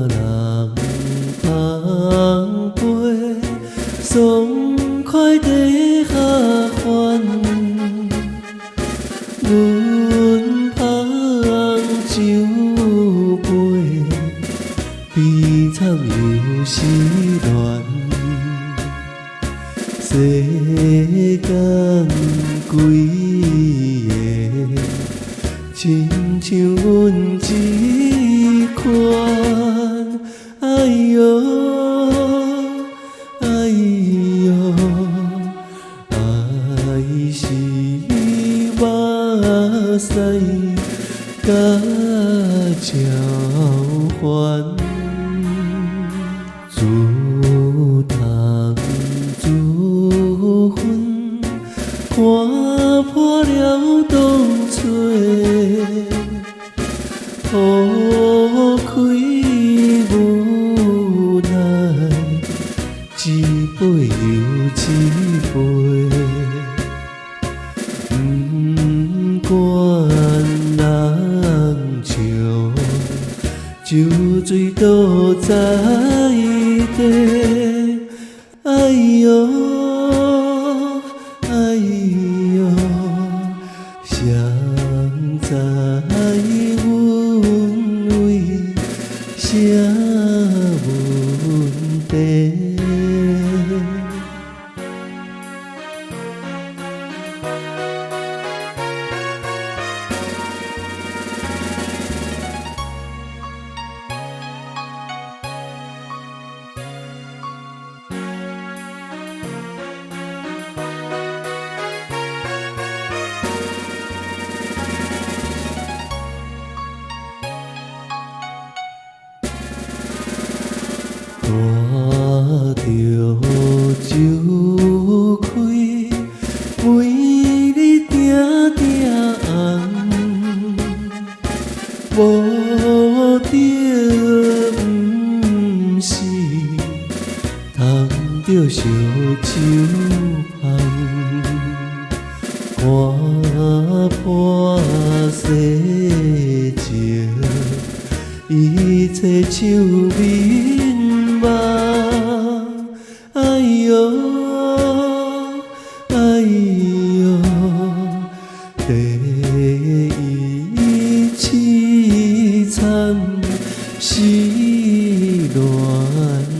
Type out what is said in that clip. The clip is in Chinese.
人捧杯，爽快地下翻。阮捧酒杯，悲惨又失恋。世间几个，亲像阮一款。哎哟，哎哟，爱是目屎甲鸟烦。自痛自恨，看破了当初。铺开无奈，一杯又一杯，不管人笑，酒醉倒在地。哎哟，哎哟，谁知阮为啥问题？带着酒开，为你定定红，无着不是通着烧酒香，看破世情，一切像面目。哎哟，哎哟，第一凄惨失恋。